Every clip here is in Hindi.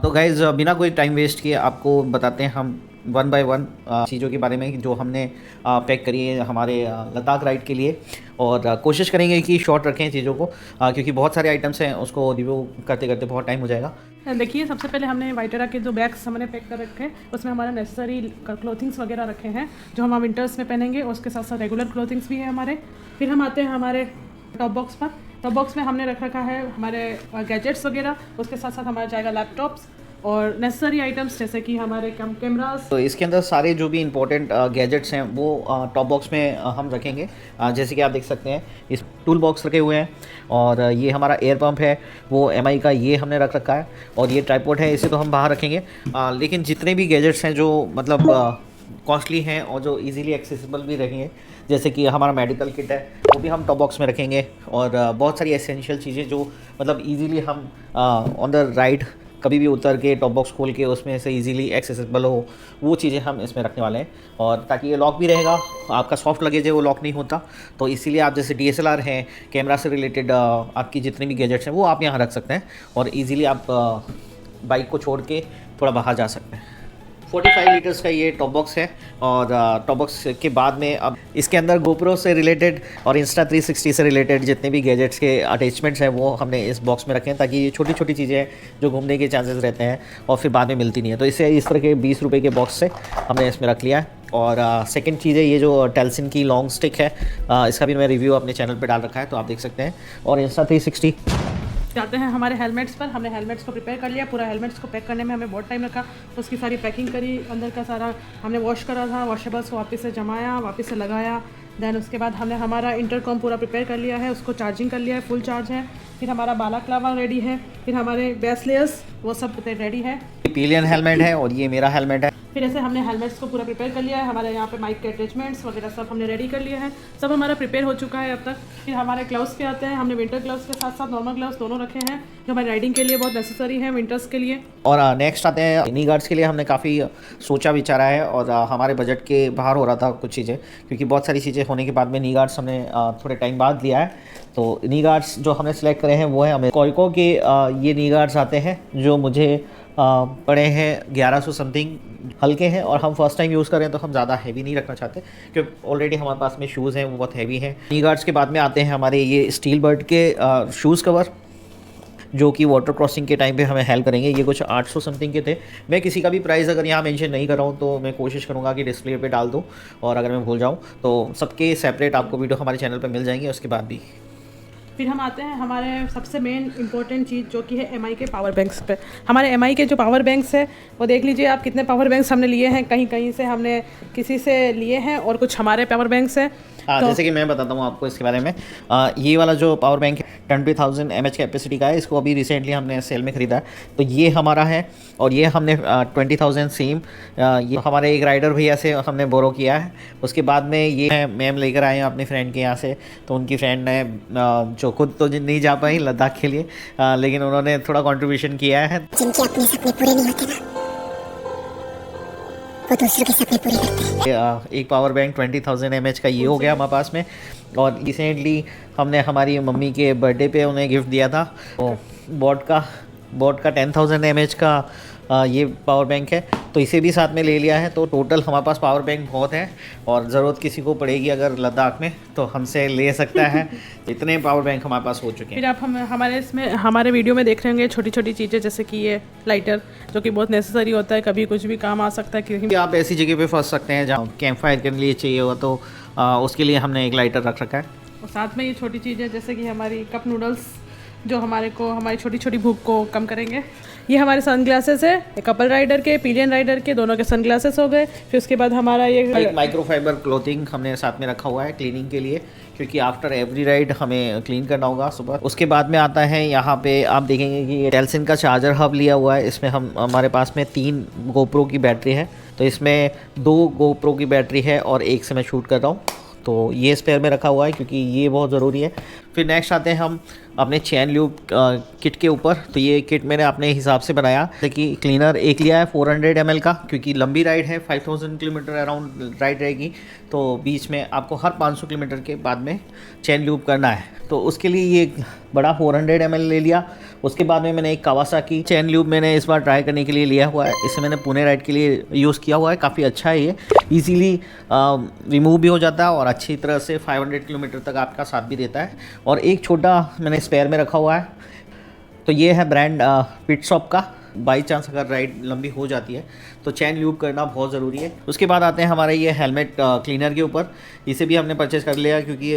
तो गाइज़ बिना कोई टाइम वेस्ट किए आपको बताते हैं हम वन बाय वन चीज़ों के बारे में जो हमने पैक करी है हमारे लद्दाख राइड के लिए। और कोशिश करेंगे कि शॉर्ट रखें चीज़ों को क्योंकि बहुत सारे आइटम्स हैं, उसको रिव्यू करते करते बहुत टाइम हो जाएगा। देखिए, सबसे पहले हमने वाइटेरा के जो बैग्स हमने पैक कर रखे हैं उसमें हमारा नेसेसरी क्लोथिंग्स वगैरह रखे हैं जो हम विंटर्स में पहनेंगे, और उसके साथ साथ रेगुलर क्लोथिंग्स भी है हमारे। फिर हम आते हैं हमारे टॉप बॉक्स पर। टॉप बॉक्स में हमने रख रखा है हमारे गैजेट्स वगैरह, उसके साथ साथ हमारा जाएगा लैपटॉप्स और नेसेसरी आइटम्स जैसे कि हमारे कैमरास। तो इसके अंदर सारे जो भी इंपॉर्टेंट गैजेट्स हैं वो टॉप बॉक्स में हम रखेंगे। जैसे कि आप देख सकते हैं इस टूल बॉक्स रखे हुए हैं, और ये हमारा एयर पंप है वो MI का, ये हमने रख रखा है, और ये ट्राइपॉड है, इसे तो हम बाहर रखेंगे। लेकिन जितने भी गैजेट्स हैं जो मतलब कॉस्टली हैं और जो इजीली एक्सेसिबल भी रहेंगे, जैसे कि हमारा मेडिकल किट है वो भी हम टॉप बॉक्स में रखेंगे, और बहुत सारी एसेंशियल चीज़ें जो मतलब इजीली हम ऑन द राइड कभी भी उतर के टॉप बॉक्स खोल के उसमें से इजीली एक्सेसिबल हो, वो चीज़ें हम इसमें रखने वाले हैं। और ताकि ये लॉक भी रहेगा, आपका सॉफ्ट लगेज है वो लॉक नहीं होता, तो इसीलिए आप जैसे DSLR हैं, कैमरा से रिलेटेड आपकी जितनी भी गैजेट्स हैं वो आप यहाँ रख सकते हैं, और इजीली आप बाइक को छोड़ के थोड़ा बाहर जा सकते हैं। 45 लीटर्स का ये टॉप बॉक्स है, और टॉप बॉक्स के बाद में अब इसके अंदर GoPro से रिलेटेड और Insta360 से रिलेटेड जितने भी गैजेट्स के अटैचमेंट्स हैं वो हमने इस बॉक्स में रखे हैं, ताकि ये छोटी छोटी चीज़ें हैं जो घूमने के चांसेस रहते हैं और फिर बाद में मिलती नहीं है। तो इसे इस तरह के 20 रुपये के बॉक्स से हमने इसमें रख लिया है। और सेकंड चीज़ है ये जो टेल्सिन की लॉन्ग स्टिक है, इसका भी मैं रिव्यू अपने चैनल पर डाल रखा है, तो आप देख सकते हैं। और Insta360 जाते हैं हमारे हेलमेट्स पर। हमने हेलमेट्स को प्रिपेयर कर लिया, पूरा हेलमेट्स को पैक करने में हमें बहुत टाइम लगा, उसकी सारी पैकिंग करी, अंदर का सारा हमने वॉश करा था, वॉशेबल्स को वापस से जमाया, वापस से लगाया। देन उसके बाद हमने हमारा इंटरकॉम पूरा प्रिपेयर कर लिया है, उसको चार्जिंग कर लिया है, फुल चार्ज है। फिर हमारा बालाक्लावा रेडी है, फिर हमारे बेस लेयर्स वो सब रेडी है। पिलियन हेलमेट है और ये मेरा हेलमेट है। फिर ऐसे हमने हेलमेट्स को पूरा प्रिपेयर कर लिया है, हमारे यहाँ पे माइक के अटैचमेंट्स वगैरह सब हमने रेडी कर लिए हैं, सब हमारा प्रिपेयर हो चुका है अब तक। फिर हमारे ग्लव्स पे आते हैं, हमने विंटर ग्लव्स के साथ साथ नॉर्मल ग्लव्स दोनों रखे हैं जो हमारी राइडिंग के लिए बहुत नेसेसरी है विंटर्स के लिए। और नेक्स्ट आते हैं नी गार्ड्स के लिए। हमने काफ़ी सोचा विचारा है और हमारे बजट के बाहर हो रहा था कुछ चीज़ें, क्योंकि बहुत सारी चीज़ें होने के बाद में नी गार्ड्स हमने थोड़े टाइम बाद लिया है। तो नी गार्ड्स जो हमने सेलेक्ट करे हैं वो है हमें कॉइको के ये नी गार्ड्स आते हैं जो मुझे पड़े हैं 1100 समथिंग, हल्के हैं, और हम फर्स्ट टाइम यूज़ करें तो हम ज़्यादा हैवी नहीं रखना चाहते क्योंकि ऑलरेडी हमारे पास में शूज़ हैं वो बहुत हैवी हैं। नी गार्ड्स के बाद में आते हैं हमारे ये स्टील बर्ड के शूज़ कवर जो कि वाटर क्रॉसिंग के टाइम पे हमें हेल्प करेंगे। ये कुछ 800 समथिंग के थे। मैं किसी का भी प्राइस अगर यहाँ मेंशन नहीं कर रहा हूँ तो मैं कोशिश करूँगा कि डिस्प्ले पे डाल दूँ, और अगर मैं भूल जाऊँ तो सबके सेपरेट आपको वीडियो हमारे चैनल पर मिल जाएंगे उसके बाद भी। फिर हम आते हैं हमारे सबसे मेन इंपॉर्टेंट चीज़ जो कि है MI के पावर बैंक्स पे। हमारे MI के जो पावर बैंक्स है वो देख लीजिए आप कितने पावर बैंक्स हमने लिए हैं, कहीं कहीं से हमने किसी से लिए हैं और कुछ हमारे पावर बैंक्स हैं। तो जैसे कि मैं बताता हूँ आपको इसके बारे में। ये वाला जो पावर बैंक है 20,000 mAh कैपेसिटी का है, इसको अभी रिसेंटली हमने सेल में ख़रीदा है, तो ये हमारा है। और ये हमने 20,000 सेम ये हमारे एक राइडर भैया से हमने बोरो किया है। उसके बाद में ये मैम लेकर आए हैं अपने फ्रेंड के यहाँ से, तो उनकी फ्रेंड ने जो खुद तो नहीं जा पाई लद्दाख के लिए, लेकिन उन्होंने थोड़ा कंट्रीब्यूशन किया है। जिनके अपने सपने पूरे नहीं होते ना, वो दूसरों के सपने पूरे करते हैं। एक पावर बैंक 20,000 mAh का ये हो गया हमारे पास में। और रिसेंटली हमने हमारी मम्मी के बर्थडे पे उन्हें गिफ्ट दिया था, तो बोट का 10,000 mAh का ये पावर बैंक है, तो इसे भी साथ में ले लिया है। तो टोटल हमारे पास पावर बैंक बहुत है, और ज़रूरत किसी को पड़ेगी अगर लद्दाख में तो हमसे ले सकता है। इतने पावर बैंक हमारे पास हो चुके हैं। फिर आप हमारे वीडियो में देख रहे होंगे छोटी छोटी चीज़ें जैसे कि ये लाइटर जो कि बहुत नेसेसरी होता है, कभी कुछ भी काम आ सकता है। कि आप ऐसी जगह पे फंस सकते हैं जहाँ कैंप फायर के लिए चाहिए होगा, तो उसके लिए हमने एक लाइटर रख रखा है। और साथ में ये छोटी चीज़ें जैसे कि हमारी कप नूडल्स जो हमारी छोटी छोटी भूख को कम करेंगे। ये हमारे सनग्लासेस है, कपल राइडर के, पिलियन राइडर के, दोनों के सनग्लासेस हो गए। फिर उसके बाद हमारा ये एक माइक्रोफाइबर क्लोथिंग हमने साथ में रखा हुआ है क्लीनिंग के लिए, क्योंकि आफ्टर एवरी राइड हमें क्लीन करना होगा सुबह। उसके बाद में आता है यहाँ पे आप देखेंगे कि टेल्सिन का चार्जर हब लिया हुआ है। इसमें हमारे पास में 3 GoPro की बैटरी है, तो इसमें 2 GoPro की बैटरी है और एक से मैं शूट कर रहा हूँ, तो ये स्पेयर में रखा हुआ है क्योंकि ये बहुत ज़रूरी है। फिर नेक्स्ट आते हैं हम अपने चैन लूप किट के ऊपर। तो ये किट मैंने अपने हिसाब से बनाया, जैसे कि क्लीनर एक लिया है 400 ml का, क्योंकि लंबी राइड है, 5000 किलोमीटर अराउंड राइड रहेगी, तो बीच में आपको हर 500 किलोमीटर के बाद में चैन लूप करना है। तो उसके लिए ये बड़ा 400 ml ले लिया। उसके बाद में मैंने एक कावासाकी चैन लूप मैंने इस बार ट्राई करने के लिए लिया हुआ है। इसे मैंने पुणे राइड के लिए यूज़ किया हुआ है, काफ़ी अच्छा है ये, इजीली रिमूव भी हो जाता है और अच्छी तरह से 500 किलोमीटर तक आपका साथ भी देता है। और एक छोटा मैंने स्पेयर में रखा हुआ है। तो ये है ब्रांड पिटस्टॉप का। बाई चांस अगर राइड लंबी हो जाती है तो चैन लूप करना बहुत ज़रूरी है। उसके बाद आते हैं हमारे ये हेलमेट क्लीनर के ऊपर। इसे भी हमने परचेज़ कर लिया, क्योंकि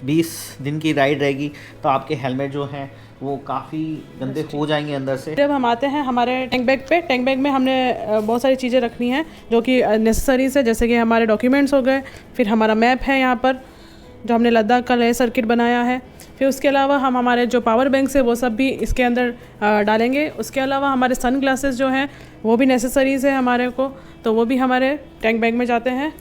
20 दिन की राइड रहेगी तो आपके हेलमेट जो हैं वो काफ़ी गंदे हो जाएंगे अंदर से। जब हम आते हैं हमारे टैंक बैग पे, टैंक बैग में हमने बहुत सारी चीज़ें रखनी हैं जो कि नेसेसरीज है, जैसे कि हमारे डॉक्यूमेंट्स हो गए, फिर हमारा मैप है यहाँ पर जो हमने लद्दाख का लेह सर्किट बनाया है, फिर उसके अलावा हम हमारे जो पावर बैंक्स है वो सब भी इसके अंदर डालेंगे। उसके अलावा हमारे सन ग्लासेस जो हैं वो भी नेसेसरीज़ है हमारे को, तो वो भी हमारे टैंक बैग में जाते हैं।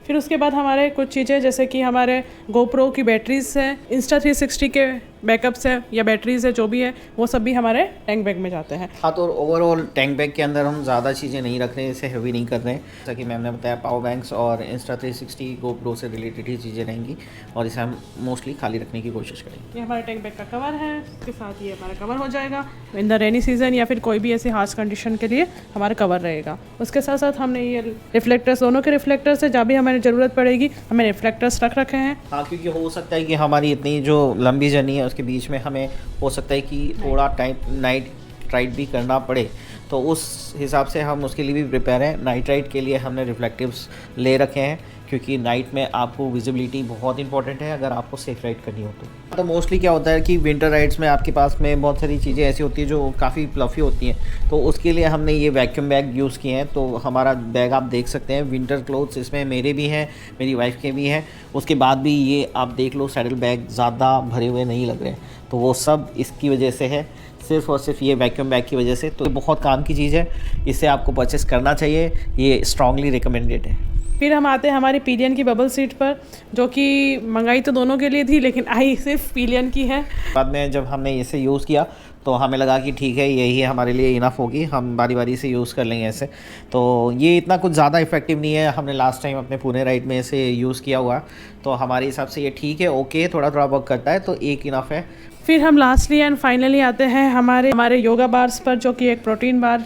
फिर उसके बाद हमारे कुछ चीज़ें जैसे कि हमारे GoPro की बैटरीज़ है, Insta360 के बैकअप्स है या बैटरीज़ है, जो भी है वो सब भी हमारे टैंक बैग में जाते हैं। हाँ, तो ओवरऑल टैंक बैग के अंदर हम ज़्यादा चीज़ें नहीं रख रहे हैं, इसे हेवी नहीं कर रहे हैं। जैसा कि मैम ने बताया, पावर बैंक्स और Insta360 GoPro से रिलेटेड ही चीज़ें रहेंगी और इसे हम मोस्टली खाली रखने की कोशिश करेंगे। ये हमारे टैंक बैग का कवर है, इसके साथ ये हमारा कवर हो जाएगा इन द रेनी सीजन या फिर कोई भी ऐसी हार्श कंडीशन के लिए हमारा कवर रहेगा। उसके साथ साथ हमने ये रिफ्लेक्टर्स, दोनों के रिफ्लेक्टर्स है, जहाँ भी हमें ज़रूरत पड़ेगी हमें रिफ्लेक्टर्स रख रखे हैं। हाँ, क्योंकि हो सकता है कि हमारी इतनी जो लंबी जर्नी है उसके बीच में हमें हो सकता है कि थोड़ा टाइम नाइट राइड भी करना पड़े, तो उस हिसाब से हम उसके लिए भी प्रिपेयर हैं। नाइट राइड के लिए हमने रिफ्लेक्टिव्स ले रखे हैं, क्योंकि नाइट में आपको विजिबिलिटी बहुत इंपॉर्टेंट है अगर आपको सेफ राइड करनी हो तो मोस्टली क्या होता है कि विंटर राइड्स में आपके पास में बहुत सारी चीज़ें ऐसी होती हैं जो काफ़ी फ्लफ़ी होती हैं, तो उसके लिए हमने ये वैक्यूम बैग यूज़ किए हैं। तो हमारा बैग आप देख सकते हैं, विंटर क्लोथ्स इसमें मेरे भी हैं, मेरी वाइफ के भी हैं। उसके बाद भी ये आप देख लो, सैडल बैग ज़्यादा भरे हुए नहीं लग रहे, तो वो सब इसकी वजह से है, सिर्फ और सिर्फ ये वैक्यूम बैग की वजह से। तो बहुत काम की चीज़ है, इसे आपको परचेस करना चाहिए, ये स्ट्रांगली रिकमेंडेड है। फिर हम आते हैं हमारी पिलियन की बबल सीट पर, जो कि मंगाई तो दोनों के लिए थी लेकिन आई सिर्फ पिलियन की है। बाद में जब हमने इसे यूज़ किया तो हमें लगा कि ठीक है, यही हमारे लिए इनफ होगी, हम बारी बारी से यूज़ कर लेंगे ऐसे। तो ये इतना कुछ ज़्यादा इफेक्टिव नहीं है, हमने लास्ट टाइम अपने पुणे राइड में इसे यूज़ किया हुआ, तो हमारे हिसाब से ये ठीक है, ओके, थोड़ा थोड़ा वर्क करता है, तो एक इनफ है। फिर हम लास्टली एंड फाइनली आते हैं हमारे योगा बार्स पर, जो कि एक प्रोटीन बार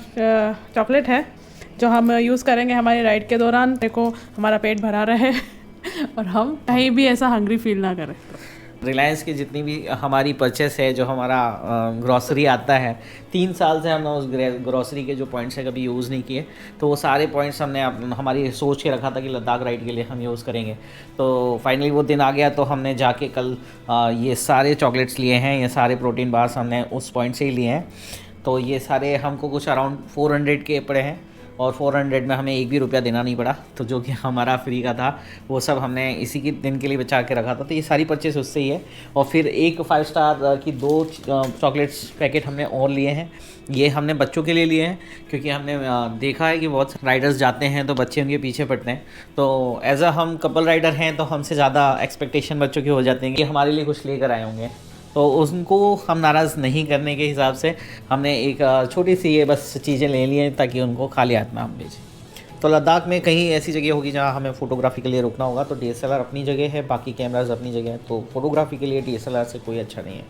चॉकलेट है जो हम यूज़ करेंगे हमारी राइड के दौरान। देखो हमारा पेट भरा रहे और हम कहीं भी ऐसा हंग्री फील ना करें। रिलायंस की जितनी भी हमारी परचेस है, जो हमारा ग्रॉसरी आता है, 3 साल से हमने उस ग्रॉसरी के जो पॉइंट्स हैं कभी यूज़ नहीं किए, तो वो सारे पॉइंट्स हमने हमारी सोच के रखा था कि लद्दाख राइड के लिए हम यूज़ करेंगे। तो फाइनली वो दिन आ गया, तो हमने जाके कल ये सारे चॉकलेट्स लिए हैं, ये सारे प्रोटीन बार्स हमने उस पॉइंट से ही लिए हैं। तो ये सारे हमको कुछ अराउंड 400 के पड़े हैं और 400 में हमें एक भी रुपया देना नहीं पड़ा, तो जो कि हमारा फ्री का था वो सब हमने इसी के दिन के लिए बचा के रखा था। तो ये सारी परचेस उससे ही है। और फिर एक 5 स्टार की 2 चॉकलेट्स पैकेट हमने और लिए हैं। ये हमने बच्चों के लिए लिए हैं, क्योंकि हमने देखा है कि बहुत राइडर्स जाते हैं तो बच्चे उनके पीछे पड़ते हैं, तो एज अ हम कपल राइडर हैं तो हमसे ज़्यादा एक्सपेक्टेशन बच्चों की हो जाती हैं कि हमारे लिए कुछ लेकर आए होंगे, तो उनको हम नाराज़ नहीं करने के हिसाब से हमने एक छोटी सी ये बस चीज़ें ले ली हैं, ताकि उनको खाली हाथ में हम भेजें। तो लद्दाख में कहीं ऐसी जगह होगी जहाँ हमें फ़ोटोग्राफी के लिए रुकना होगा, तो DSLR अपनी जगह है, बाकी कैमराज अपनी जगह है, तो फ़ोटोग्राफी के लिए DSLR से कोई अच्छा नहीं है।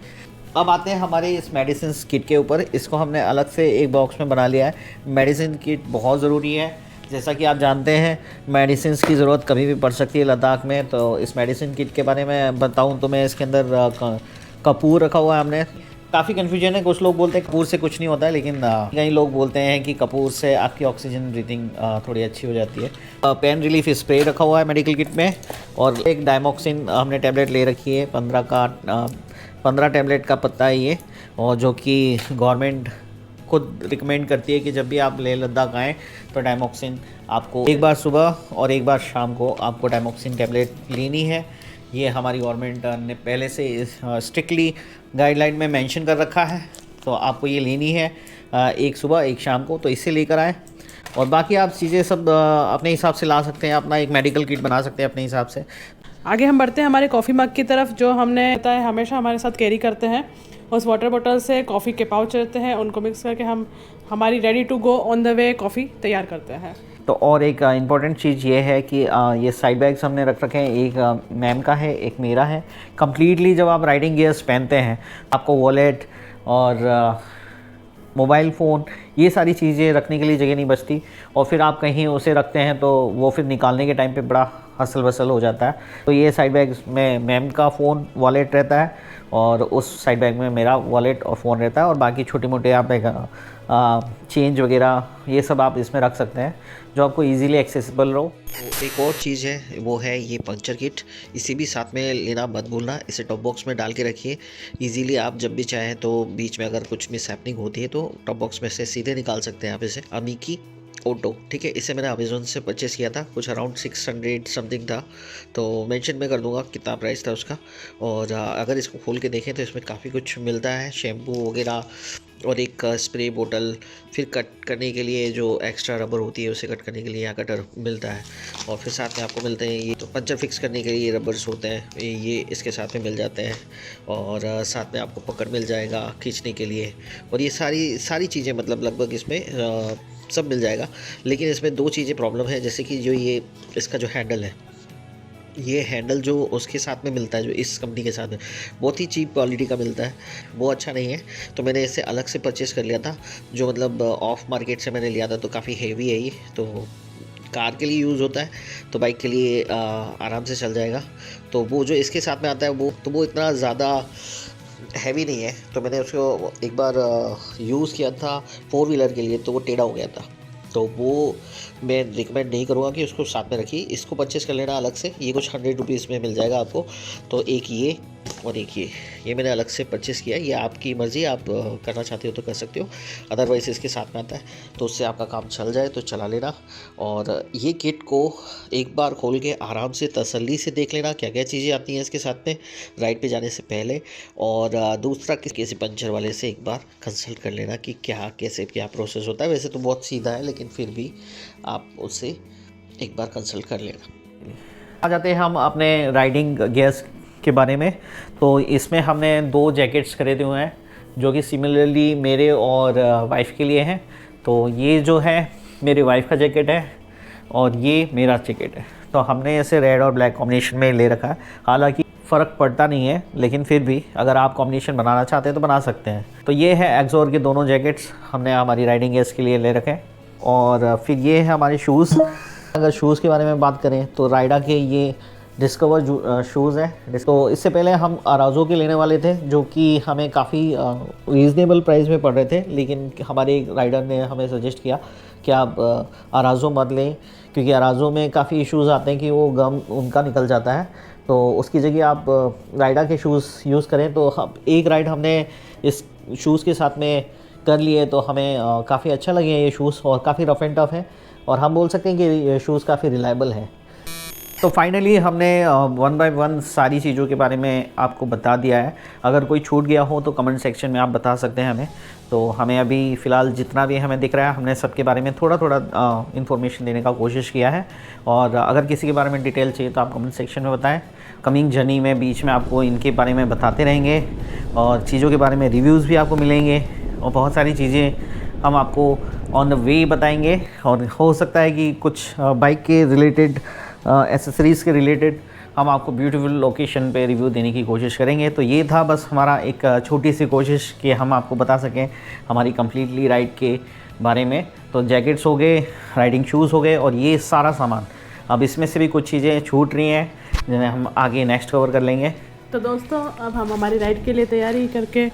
अब आते हैं हमारे इस मेडिसिन किट के ऊपर। इसको हमने अलग से एक बॉक्स में बना लिया है। मेडिसिन किट बहुत ज़रूरी है, जैसा कि आप जानते हैं मेडिसिन की ज़रूरत कभी भी पड़ सकती है लद्दाख में। तो इस मेडिसिन किट के बारे में बताऊँ तो मैं इसके अंदर कपूर रखा हुआ है हमने। काफ़ी कन्फ्यूजन है, कुछ लोग बोलते हैं कपूर से कुछ नहीं होता है, लेकिन कई लोग बोलते हैं कि कपूर से आपकी ऑक्सीजन ब्रीथिंग थोड़ी अच्छी हो जाती है। पेन रिलीफ स्प्रे रखा हुआ है मेडिकल किट में, और एक डायमोक्सिन हमने टैबलेट ले रखी है, 15 टैबलेट का पत्ता है ये, और जो कि गवर्नमेंट खुद रिकमेंड करती है कि जब भी आप लेह लद्दाख आएँ तो डायमोक्सिन आपको एक बार सुबह और एक बार शाम को आपको डायमोक्सिन टैबलेट लेनी है। ये हमारी गवर्नमेंट ने पहले से स्ट्रिक्टली गाइडलाइन में मेंशन कर रखा है, तो आपको ये लेनी है एक सुबह एक शाम को, तो इससे लेकर आएँ। और बाकी आप चीज़ें सब अपने हिसाब से ला सकते हैं, अपना एक मेडिकल किट बना सकते हैं अपने हिसाब से। आगे हम बढ़ते हैं हमारे कॉफ़ी मग की तरफ, जो हमने होता है हमेशा हमारे साथ कैरी करते हैं। उस वाटर बॉटल से कॉफ़ी के पाउच रहते हैं, उनको मिक्स करके हम हमारी ready to go on the way coffee तैयार करते हैं। तो और एक इम्पॉर्टेंट चीज़ ये है कि ये साइड बैग्स हमने रख रखे हैं, एक मैम का है, एक मेरा है। कम्प्लीटली जब आप राइडिंग गियर्स पहनते हैं आपको वॉलेट और मोबाइल फ़ोन ये सारी चीज़ें रखने के लिए जगह नहीं बचती, और फिर आप कहीं उसे रखते हैं तो वो फिर निकालने के टाइम पे बड़ा हसल वसल हो जाता है। तो ये साइड बैग में मैम का फ़ोन वॉलेट रहता है, और उस साइड बैग में मेरा वॉलेट और फ़ोन रहता है, और बाकी छोटे मोटे आप चेंज वगैरह ये सब आप इसमें रख सकते हैं जो आपको इजीली एक्सेसिबल रहो। तो एक और चीज़ है वो है ये पंक्चर किट, इसे भी साथ में लेना मत भूलना। इसे टॉप बॉक्स में डाल के रखिए, इजीली आप जब भी चाहें तो बीच में अगर कुछ मिस हैपनिंग होती है तो टॉप बॉक्स में से सीधे निकाल सकते हैं आप इसे। अमीकी ऑटो, ठीक है, इसे मैंने अमेज़ोन से परचेस किया था, कुछ अराउंड 600 समथिंग था, तो मेंशन में कर दूंगा कितना प्राइस था उसका। और अगर इसको खोल के देखें तो इसमें काफ़ी कुछ मिलता है, शैम्पू वगैरह और एक स्प्रे बोतल, फिर कट करने के लिए जो एक्स्ट्रा रबर होती है उसे कट करने के लिए यहाँ कटर मिलता है, और फिर साथ में आपको मिलते हैं ये तो पंचर फिक्स करने के लिए रबर्स होते हैं, ये इसके साथ में मिल जाते हैं, और साथ में आपको पकड़ मिल जाएगा खींचने के लिए, और ये सारी चीज़ें मतलब लगभग इसमें सब मिल जाएगा। लेकिन इसमें दो चीज़ें प्रॉब्लम है, जैसे कि जो ये इसका जो हैंडल है, ये हैंडल जो उसके साथ में मिलता है, जो इस कंपनी के साथ में बहुत ही चीप क्वालिटी का मिलता है, वो अच्छा नहीं है। तो मैंने इसे अलग से परचेस कर लिया था, जो मतलब ऑफ मार्केट से मैंने लिया था, तो काफ़ी हेवी है ये, तो कार के लिए यूज़ होता है, तो बाइक के लिए आराम से चल जाएगा। तो वो जो इसके साथ में आता है वो इतना ज़्यादा हैवी नहीं है, तो मैंने उसको एक बार यूज़ किया था 4 व्हीलर के लिए, तो वो टेढ़ा हो गया था, तो वो मैं रिकमेंड नहीं करूँगा कि उसको साथ में रखिए। इसको परचेस कर लेना अलग से, ये कुछ 100 रुपीज़ में मिल जाएगा आपको। तो एक ये और एक ये मैंने अलग से परचेस किया है, ये आपकी मर्ज़ी, आप करना चाहते हो तो कर सकते हो, अदरवाइज़ इसके साथ में आता है, तो उससे आपका काम चल जाए तो चला लेना। और ये किट को एक बार खोल के आराम से तसल्ली से देख लेना क्या क्या चीज़ें आती हैं इसके साथ में राइड पे जाने से पहले, और दूसरा किसी पंचर वाले से एक बार कंसल्ट कर लेना कि क्या प्रोसेस होता है। वैसे तो बहुत सीधा है, लेकिन फिर भी आप उससे एक बार कंसल्ट कर लेना। आ जाते हैं हम अपने राइडिंग गियर्स के बारे में। तो इसमें हमने 2 जैकेट्स खरीदे हुए हैं जो कि सिमिलरली मेरे और वाइफ के लिए हैं। तो ये जो है मेरी वाइफ का जैकेट है और ये मेरा जैकेट है। तो हमने इसे रेड और ब्लैक कॉम्बिनेशन में ले रखा है। हालांकि फ़र्क पड़ता नहीं है, लेकिन फिर भी अगर आप कॉम्बिनेशन बनाना चाहते हैं तो बना सकते हैं। तो ये है एक्सोर के दोनों जैकेट्स हमने हमारी राइडिंग गियर्स के लिए ले रखे हैं। और फिर ये है हमारे शूज़। अगर शूज़ के बारे में बात करें तो राइडा के ये डिस्कवर शूज़ हैं। तो इससे पहले हम अराजो के लेने वाले थे, जो कि हमें काफ़ी रीज़नेबल प्राइस में पड़ रहे थे, लेकिन हमारे राइडर ने हमें सजेस्ट किया कि आप अराजो मत लें, क्योंकि अराजो में काफ़ी इश्यूज़ आते हैं कि वो गम उनका निकल जाता है। तो उसकी जगह आप राइडा के शूज़ यूज़ करें। तो एक राइड हमने इस शूज़ के साथ में कर लिए, तो हमें काफ़ी अच्छा लगे ये शूज़, और काफ़ी रफ़ एंड टफ़ है, और हम बोल सकते हैं कि ये शूज़ काफ़ी रिलायबल है। तो फाइनली हमने 1 बाय 1 सारी चीज़ों के बारे में आपको बता दिया है। अगर कोई छूट गया हो तो कमेंट सेक्शन में आप बता सकते हैं हमें। तो हमें अभी फ़िलहाल जितना भी हमें दिख रहा है, हमने सबके बारे में थोड़ा थोड़ा इन्फॉर्मेशन देने का कोशिश किया है। और अगर किसी के बारे में डिटेल चाहिए तो आप कमेंट सेक्शन में बताएं। कमिंग जर्नी में बीच में आपको इनके बारे में बताते रहेंगे, और चीज़ों के बारे में रिव्यूज़ भी आपको मिलेंगे, और बहुत सारी चीज़ें हम आपको ऑन द वे बताएंगे। और हो सकता है कि कुछ बाइक के रिलेटेड एसेसरीज़ के रिलेटेड हम आपको ब्यूटीफुल लोकेशन पे रिव्यू देने की कोशिश करेंगे। तो ये था बस हमारा एक छोटी सी कोशिश कि हम आपको बता सकें हमारी कम्प्लीटली राइड के बारे में। तो जैकेट्स हो गए, राइडिंग शूज़ हो गए, और ये सारा सामान। अब इसमें से भी कुछ चीज़ें छूट रही हैं जिन्हें हम आगे नेक्स्ट कवर कर लेंगे। तो दोस्तों, अब हम हमारी राइड के लिए तैयारी करके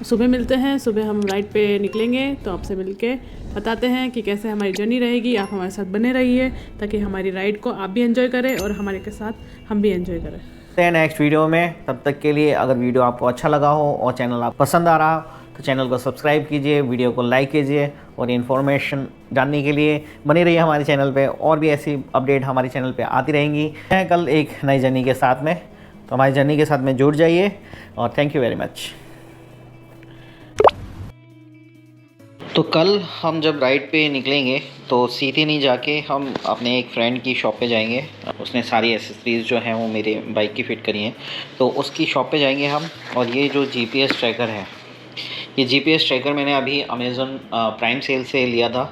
सुबह मिलते हैं। सुबह हम राइड पे निकलेंगे, तो आपसे मिलके बताते हैं कि कैसे हमारी जर्नी रहेगी। आप हमारे साथ बने रहिए ताकि हमारी राइड को आप भी एंजॉय करें और हमारे के साथ हम भी एंजॉय करें। नेक्स्ट वीडियो में, तब तक के लिए अगर वीडियो आपको अच्छा लगा हो और चैनल आप पसंद आ रहा हो तो चैनल को सब्सक्राइब कीजिए, वीडियो को लाइक कीजिए, और इन्फॉर्मेशन जानने के लिए बने रहिए हमारे चैनल पे। और भी ऐसी अपडेट हमारे चैनल पे आती रहेंगी। कल एक नई जर्नी के साथ में, तो हमारी जर्नी के साथ में जुड़ जाइए, और थैंक यू वेरी मच। तो कल हम जब राइड पे निकलेंगे तो सीधे नहीं जाके हम अपने एक फ्रेंड की शॉप पे जाएंगे। उसने सारी एसेसरीज़ जो हैं वो मेरे बाइक की फ़िट करी हैं, तो उसकी शॉप पे जाएंगे हम। और ये जो जीपीएस ट्रैकर है, ये जीपीएस ट्रैकर मैंने अभी अमेज़न प्राइम सेल से लिया था,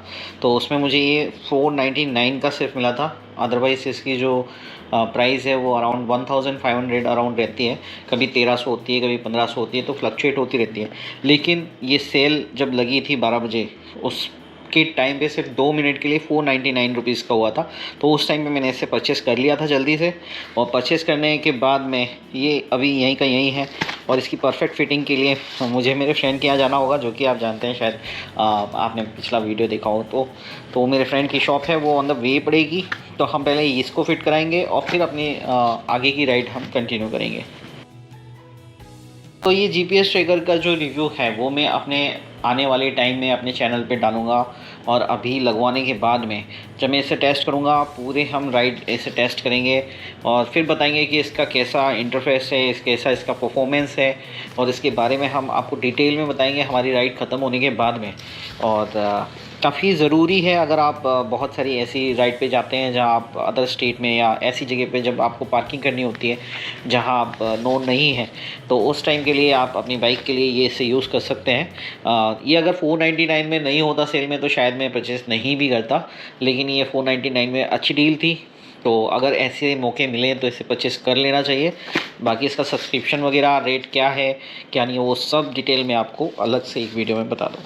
तो उसमें मुझे ये 499 का सिर्फ मिला था। अदरवाइज़ इसकी जो प्राइस है वो अराउंड 1500 अराउंड रहती है। कभी 1300 होती है, कभी 1500 होती है, तो फ्लक्चुएट होती रहती है। लेकिन ये सेल जब लगी थी 12 बजे, उसके टाइम पे सिर्फ 2 मिनट के लिए 499 रुपीज़ का हुआ था। तो उस टाइम पे मैंने इसे परचेज़ कर लिया था जल्दी से, और परचेज़ करने के बाद में ये अभी यहीं का यहीं है। और इसकी परफेक्ट फ़िटिंग के लिए मुझे मेरे फ्रेंड के यहाँ जाना होगा, जो कि आप जानते हैं, शायद आपने पिछला वीडियो देखा हो। तो मेरे फ्रेंड की शॉप है वो ऑन द वे पड़ेगी, तो हम पहले इसको फ़िट कराएंगे और फिर अपनी आगे की राइड हम कंटिन्यू करेंगे। तो ये जीपीएस ट्रैकर का जो रिव्यू है वो मैं अपने आने वाले टाइम में अपने चैनल पे डालूँगा। और अभी लगवाने के बाद में जब मैं इसे टेस्ट करूँगा, पूरे हम राइड इसे टेस्ट करेंगे और फिर बताएंगे कि इसका कैसा इंटरफेस है, कैसा इसका परफॉर्मेंस है, और इसके बारे में हम आपको डिटेल में बताएंगे हमारी राइड ख़त्म होने के बाद में। और काफ़ी ज़रूरी है, अगर आप बहुत सारी ऐसी राइड पे जाते हैं जहाँ आप अदर स्टेट में या ऐसी जगह पे जब आपको पार्किंग करनी होती है जहाँ आप नोन नहीं है, तो उस टाइम के लिए आप अपनी बाइक के लिए ये इसे यूज़ कर सकते हैं। ये अगर 499 में नहीं होता सेल में तो शायद मैं परचेज़ नहीं भी करता, लेकिन ये 499 में अच्छी डील थी। तो अगर ऐसे मौके मिले तो इसे परचेज़ कर लेना चाहिए। बाकी इसका सब्सक्रिप्शन वगैरह रेट क्या है क्या नहीं, वो सब डिटेल में आपको अलग से एक वीडियो में बता दूँ।